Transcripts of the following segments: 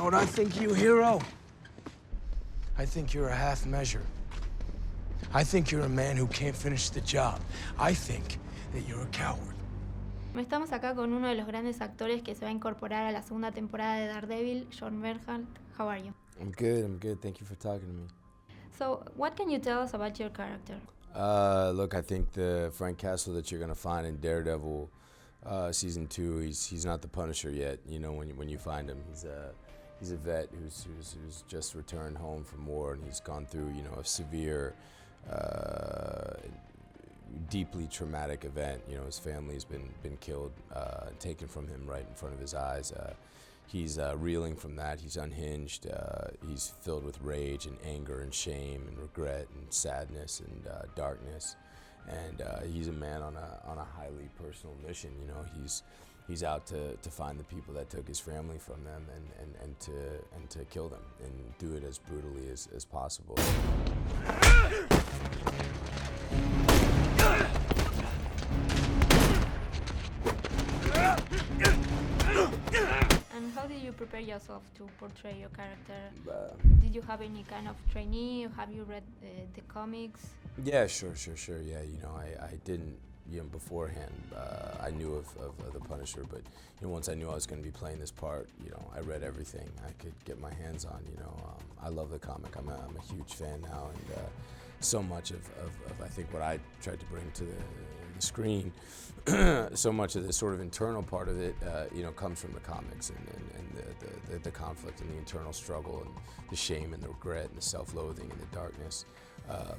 what I think you, hero? I think you're a half measure. I think you're a man who can't finish the job. I think that you're a coward. Estamos acá con uno de los grandes actores que se va a incorporar a la segunda temporada de Daredevil, Jon Bernthal. How are you? I'm good. Thank you for talking to me. So, what can you tell us about your character? Look, I think the Frank Castle that you're going to find in Daredevil season 2, he's not the Punisher yet. You know, when you find him, he's a vet who's just returned home from war, and he's gone through, you know, a severe, deeply traumatic event. You know, his family's been killed, taken from him right in front of his eyes. He's reeling from that. He's unhinged. He's filled with rage and anger and shame and regret and sadness and darkness. And he's a man on a highly personal mission. You know, he's out to find the people that took his family from them and to kill them and do it as brutally as possible. And how did you prepare yourself to portray your character? Did you have any kind of trainee? Have you read the comics? Yeah, sure. Yeah, you know, I didn't, you know, beforehand. I knew of the Punisher, but you know, once I knew I was going to be playing this part, you know, I read everything I could get my hands on. You know, I love the comic. I'm a huge fan now, and so much of I think what I tried to bring to the screen, so much of the sort of internal part of it, you know, comes from the comics and the conflict and the internal struggle and the shame and the regret and the self-loathing and the darkness.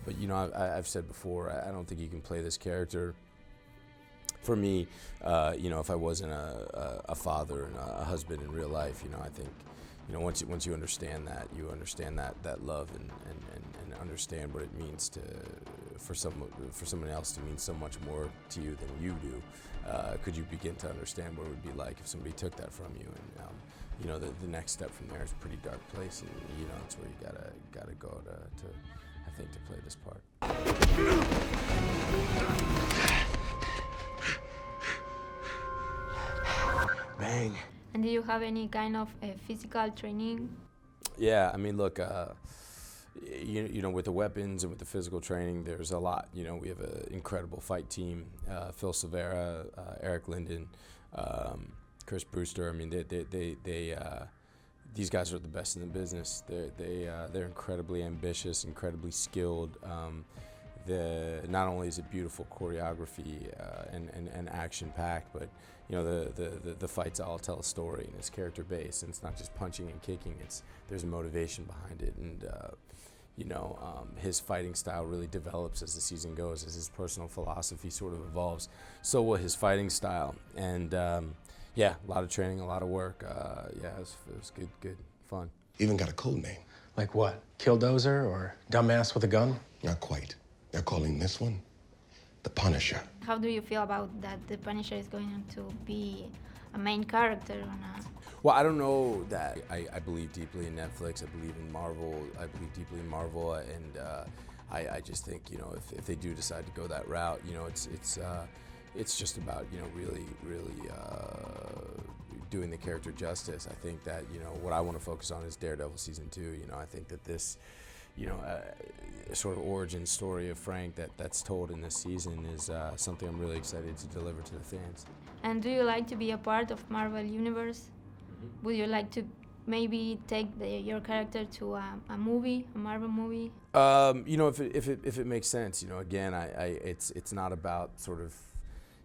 But you know, I've said before, I don't think you can play this character. For me, you know, if I wasn't a father and a husband in real life, you know, I think, you know, once you understand that, you understand that love and understand what it means for someone else to mean so much more to you than you do. Could you begin to understand what it would be like if somebody took that from you? And you know, the next step from there is a pretty dark place, and you know, it's where you gotta go to I think, to play this part. Bang. And do you have any kind of physical training? Yeah, I mean, look, you know, with the weapons and with the physical training, there's a lot. You know, we have an incredible fight team: Phil Silvera, Eric Linden, Chris Brewster. I mean, these guys are the best in the business. They're incredibly ambitious, incredibly skilled. Not only is it beautiful choreography and action-packed, but you know, the fights all tell a story, and it's character-based, and it's not just punching and kicking. There's motivation behind it, and you know, his fighting style really develops as the season goes, as his personal philosophy sort of evolves. So will his fighting style, and yeah, a lot of training, a lot of work. Yeah, it was good, fun. Even got a code name. Like what? Killdozer or Dumbass with a Gun? Not quite. They're calling this one the Punisher. How do you feel about that the Punisher is going to be a main character on a... Well, I don't know that. I believe deeply in Netflix. I believe in Marvel. I believe deeply in Marvel, and I just think, you know, if they do decide to go that route, you know, it's just about, you know, really doing the character justice. I think that, you know, what I want to focus on is Daredevil season 2. You know, I think that this, you know, sort of origin story of Frank that's told in this season is something I'm really excited to deliver to the fans. And do you like to be a part of Marvel Universe? Mm-hmm. Would you like to maybe take your character to a Marvel movie? You know, if it makes sense. You know, again, it's not about sort of,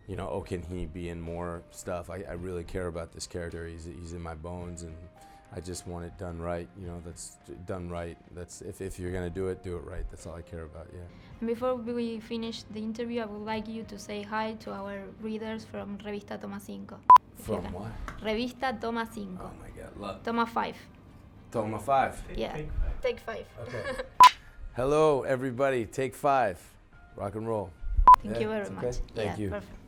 you know, oh, can he be in more stuff? I really care about this character. He's in my bones, and I just want it done right. You know, that's done right. That's if you're gonna do it right. That's all I care about. Yeah. And before we finish the interview, I would like you to say hi to our readers from Revista Toma 5. From what? Revista Toma 5. Oh my God, love. Toma 5. Toma 5. Yeah. Take 5. Okay. Hello, everybody. Take 5. Rock and roll. Thank you very much. Okay? Thank you. Perfect.